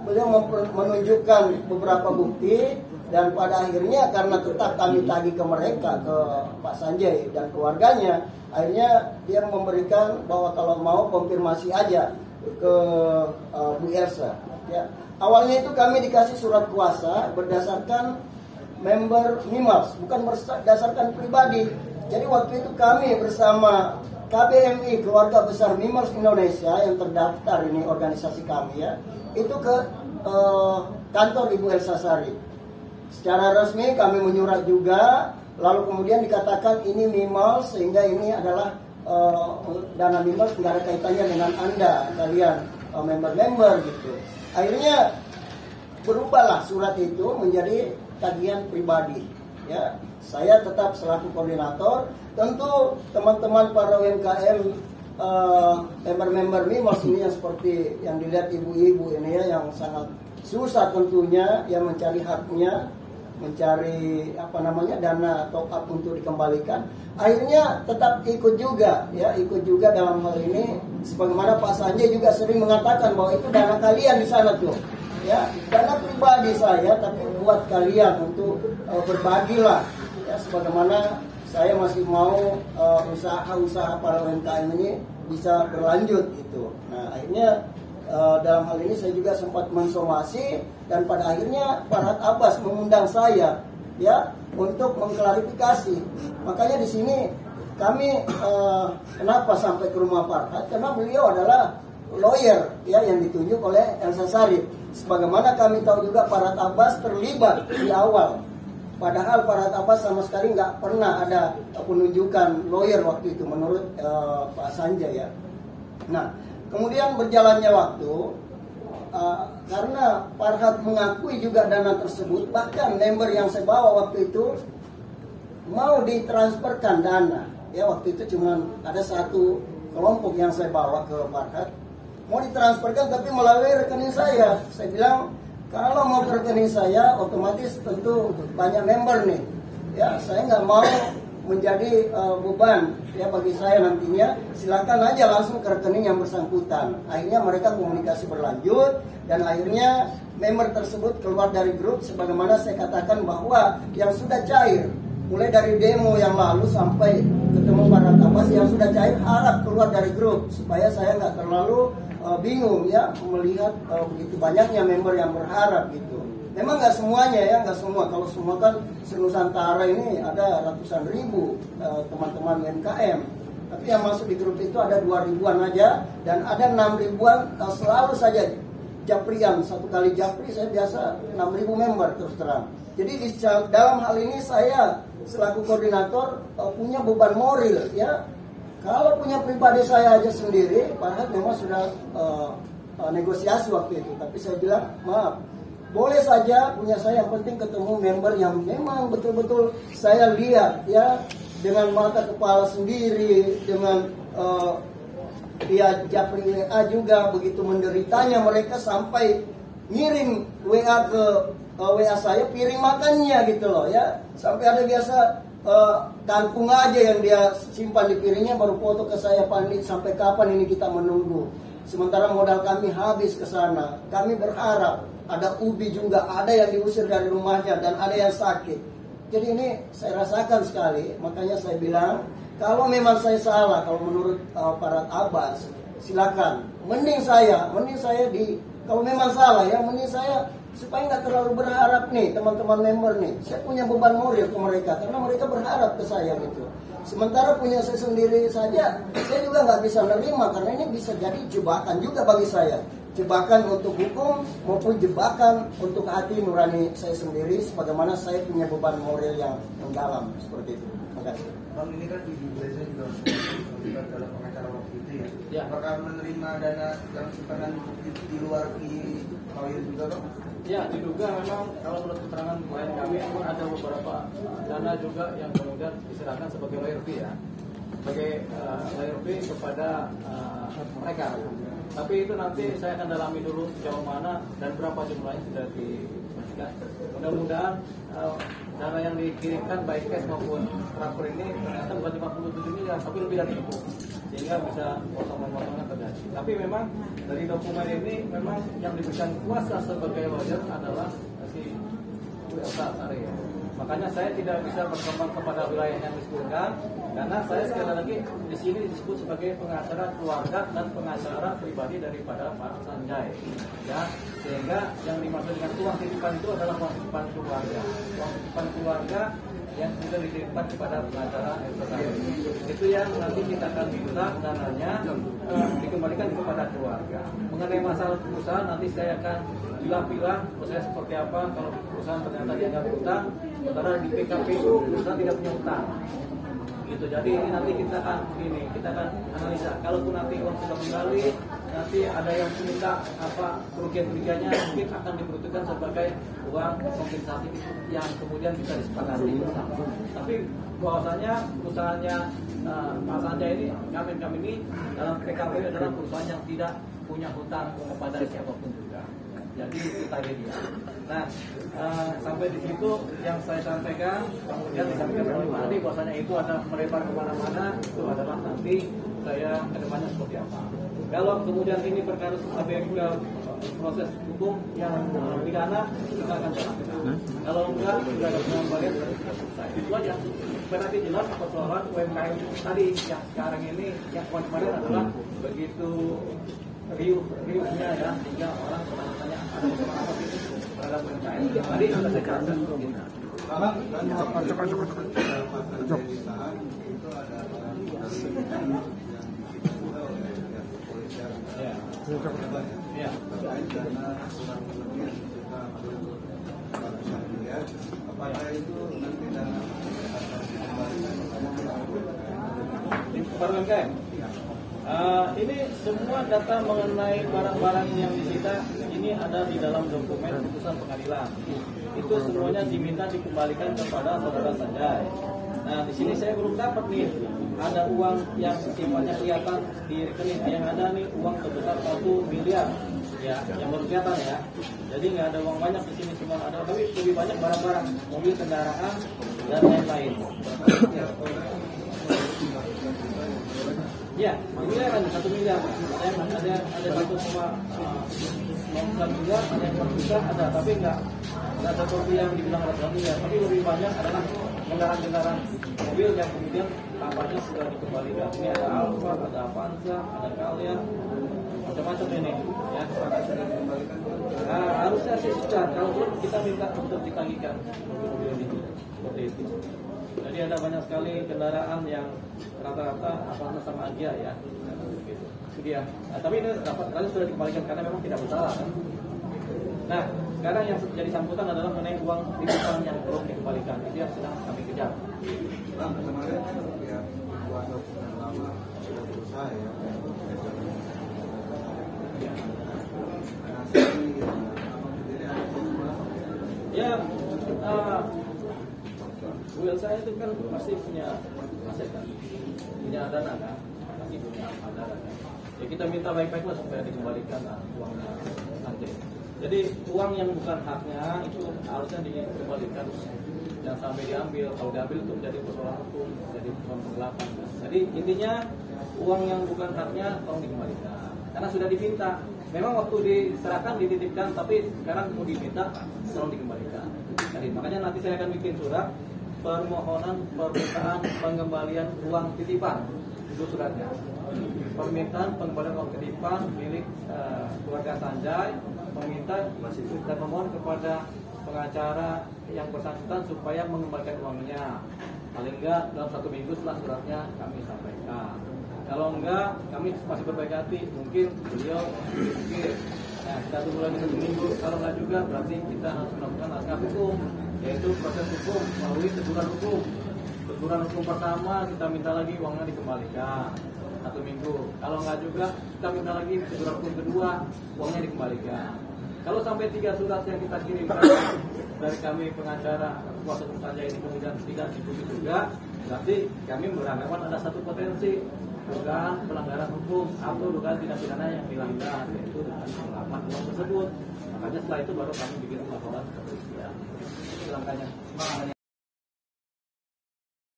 beliau menunjukkan beberapa bukti, dan pada akhirnya karena tetap kami tagih ke mereka, ke Pak Sanjay dan keluarganya, akhirnya dia memberikan bahwa kalau mau konfirmasi aja ke Bu Elsa. Ya. Awalnya itu kami dikasih surat kuasa berdasarkan member Mimals, bukan berdasarkan pribadi. Jadi waktu itu kami bersama KBMI, Keluarga Besar Mimals Indonesia yang terdaftar, ini organisasi kami ya, itu ke kantor Ibu Elsa Sharif. Secara resmi kami menyurat juga, lalu kemudian dikatakan ini Mimals, sehingga ini adalah dana Mimals tidak ada kaitannya dengan Anda, kalian member-member gitu. Akhirnya berubahlah surat itu menjadi tagihan pribadi. Ya, saya tetap selaku koordinator. Tentu teman-teman para UMKM member-member Mimals ini yang seperti yang dilihat ibu-ibu ini ya, yang sangat susah tentunya yang mencari haknya, mencari dana top up untuk dikembalikan, akhirnya tetap ikut juga ya, ikut juga dalam hal ini. Sebagaimana Pak Sanjay juga sering mengatakan bahwa itu dana kalian di sana tuh ya, dana pribadi saya tapi buat kalian untuk berbagilah ya, sebagaimana saya masih mau usaha-usaha para UMKM ini bisa berlanjut gitu. Nah akhirnya dalam hal ini saya juga sempat mensomasi, dan pada akhirnya Farhad Abbas mengundang saya ya untuk mengklarifikasi. Makanya di sini kami kenapa sampai ke rumah Farhad, karena beliau adalah lawyer ya yang ditunjuk oleh Elsa Sharif. Sebagaimana kami tahu juga Farhad Abbas terlibat di awal, padahal Farhad Abbas sama sekali nggak pernah ada penunjukan lawyer waktu itu menurut Pak Sanjay ya. Nah kemudian berjalannya waktu, karena Farhad mengakui juga dana tersebut, bahkan member yang saya bawa waktu itu mau ditransferkan dana. Ya waktu itu cuma ada satu kelompok yang saya bawa ke Farhad, mau ditransferkan tapi melalui rekening saya. Saya bilang kalau mau ke rekening saya otomatis tentu banyak member nih. Ya saya nggak mau menjadi beban ya bagi saya nantinya, silakan aja langsung ke rekening yang bersangkutan. Akhirnya mereka komunikasi berlanjut, dan akhirnya member tersebut keluar dari grup. Sebagaimana saya katakan bahwa yang sudah cair mulai dari demo yang lalu sampai ketemu Farhad Abbas, yang sudah cair harap keluar dari grup supaya saya nggak terlalu bingung ya melihat begitu banyaknya member yang berharap gitu. Memang nggak semuanya ya, nggak semua. Kalau semua kan se-Nusantara ini ada ratusan ribu teman-teman UMKM. Tapi yang masuk di grup itu ada 2.000-an aja, dan ada 6.000-an selalu saja japrian. Satu kali japri saya biasa 6.000 member terus terang. Jadi dalam hal ini saya selaku koordinator punya beban moral ya. Kalau punya pribadi saya aja sendiri, Farhad memang sudah negosiasi waktu itu. Tapi saya bilang maaf, boleh saja punya saya, yang penting ketemu member yang memang betul-betul saya lihat ya dengan mata kepala sendiri, dengan via Japri WA juga begitu menderitanya mereka sampai ngirim WA ke WA saya piring makannya gitu loh ya, sampai ada biasa kangkung aja yang dia simpan di piringnya baru foto ke saya, Pandi sampai kapan ini kita menunggu, sementara modal kami habis ke sana. Kami berharap ada ubi juga, ada yang diusir dari rumahnya, dan ada yang sakit. Jadi ini saya rasakan sekali. Makanya saya bilang, kalau memang saya salah, kalau menurut Farhad Abbas, silakan. Mending saya kalau memang salah ya, mending saya supaya nggak terlalu berharap nih teman-teman member nih. Saya punya beban moral ke mereka, karena mereka berharap ke saya gitu. Sementara punya saya sendiri saja, saya juga nggak bisa menerima, karena ini bisa jadi jebakan juga bagi saya. Jebakan untuk hukum maupun jebakan untuk hati nurani saya sendiri, sebagaimana saya punya beban moral yang mendalam seperti itu. Terima kasih. Bang, ini kan di gereja juga terlibat dalam pengacara waktu itu ya. Apakah menerima dana dalam simpanan di luar di lawyer juga, Bang? Ya, diduga memang kalau menurut keterangan klien kami ada beberapa dana juga yang kemudian diserahkan sebagai lawyer fee ya, sebagai lawyer fee kepada mereka. Tapi itu nanti saya akan dalami dulu sejauh mana dan berapa jumlahnya sudah dipastikan. Mudah-mudahan dana yang dikirimkan baik cash maupun transfer ini ternyata bukan 57 miliar, tapi lebih dari itu. sehingga bisa potong-potongan terjadi. Tapi memang dari dokumen ini memang yang diberikan kuasa sebagai lawyer adalah si Bu Elsa Sari. Makanya saya tidak bisa berkembang kepada wilayah yang disebutkan karena saya sekali lagi di sini disebut sebagai pengacara keluarga dan pengacara pribadi daripada Pak Sanjay. Ya, sehingga yang dimaksud dengan uang titipan itu adalah uang titipan keluarga. Uang titipan keluarga yang sudah dititipkan kepada pengacara Elsa Sari. Itu yang nanti kita akan minta dananya dikembalikan kepada keluarga. Mengenai masalah perusahaan nanti saya akan pilah-pilah proses seperti apa. Kalau perusahaan ternyata dianggap utang, sementara di PKPU perusahaan tidak punya utang. Gitu. Jadi ini nanti kita akan analisa. Kalaupun nanti uang sudah kembali, nanti ada yang minta kerugian-kerugiannya mungkin akan diperuntukkan sebagai uang kompensasi yang kemudian bisa disepakati bersama. Tapi bahwasanya perusahaannya Pak Sanjay ini, kami ini dalam PKPU adalah perusahaan yang tidak punya hutang kepada siapapun juga. Jadi kita dia. Nah, sampai di situ yang saya sampaikan, kemudian disampaikan oleh Pak Adi bahwasanya itu ada melebar kemana-mana, itu adalah nanti saya kedepannya seperti apa. Kalau kemudian ini perkara sampai ke proses hukum yang pidana, kita akan jalankan. Kalau enggak, sudah ada pengembalian dari kita selesai. Itu aja. Berarti jelas persoalan UMKM tadi yang sekarang ini yang kemarin adalah begitu riuhnya ya, sehingga orang bertanya ada masalah apa sih terhadap UMKM. Tadi sudah saya jelaskan. Apakah itu nanti dana Para UMKM. Ini semua data mengenai barang-barang yang disita ini ada di dalam dokumen putusan pengadilan. Itu semuanya diminta dikembalikan kepada saudara Sanjay. Nah, di sini saya belum dapat nih ada uang yang sifatnya kelihatan di rekening. Yang ada nih uang sebesar 1 miliar. Ya, yang baru kelihatan ya. Jadi nggak ada uang banyak di sini, cuma ada, tapi lebih banyak barang-barang, mobil, kendaraan dan lain-lain. Ya, miliar kan 1 miliar. Ada 1,9 miliar, ada yang 1 juta, ada, tapi nggak seperti yang dibilang ada 1 miliar. Tapi lebih banyak adalah kendaraan-kendaraan mobil yang kemudian tampaknya sudah dikembalikan. Ini ada Alfa, ada Avanza, ada Calya, macam-macam ini. Ya, harusnya sih sudah. Kalau belum kita minta untuk ditagihkan mobil ini seperti itu. Jadi ada banyak sekali kendaraan yang rata-rata Avanza sama Agia ya. Itu dia. Nah, tapi ini kali sudah dikembalikan karena memang tidak bersalah kan. Nah, sekarang yang jadi sambutan adalah mengenai uang titipan yang belum dikembalikan. Itu yang sedang kami kejar. Kemarin ya kuasa hukum lama sudah berusaha ya. Ya, Bu Elsa itu kan pasti punya aset kan, punya dana kan, pasti punya dana kan. Ya kita minta baik-baik lah supaya dikembalikan uangnya Sanjay. Jadi uang yang bukan haknya itu harusnya dikembalikan, jangan sampai diambil. Kalau diambil itu menjadi persoalan hukum, jadi persoalan penggelapan. Jadi intinya uang yang bukan haknya tolong dikembalikan, karena sudah diminta. Memang waktu diserahkan dititipkan, tapi sekarang mau diminta tolong dikembalikan. Jadi makanya nanti saya akan bikin surat permohonan permintaan pengembalian uang titipan. Itu suratnya. Permintaan pengembalian uang titipan milik keluarga Sanjay, meminta dan memohon kepada pengacara yang bersangkutan supaya mengembalikan uangnya. Paling enggak dalam 1 minggu setelah suratnya kami sampaikan. Kalau enggak, kami masih berbaik hati. Mungkin beliau mungkin. Nah, kita tunggu lagi 1 minggu. Kalau enggak juga, berarti kita harus melakukan langkah hukum, yaitu proses hukum melalui teguran hukum. Teguran hukum pertama kita minta lagi uangnya dikembalikan 1 minggu. Kalau enggak juga, kita minta lagi teguran hukum kedua, uangnya dikembalikan. Kalau sampai 3 surat yang kita kirimkan dari kami pengacara kuasa hukum Sanjay ini kemudian tidak diikuti juga, berarti kami beranggapan ada satu potensi dugaan pelanggaran hukum atau dugaan tindak pidana yang dilanggar, yaitu dengan penggelapan uang tersebut. Makanya setelah itu baru kami bikin laporan ke polisi. Itu langkahnya.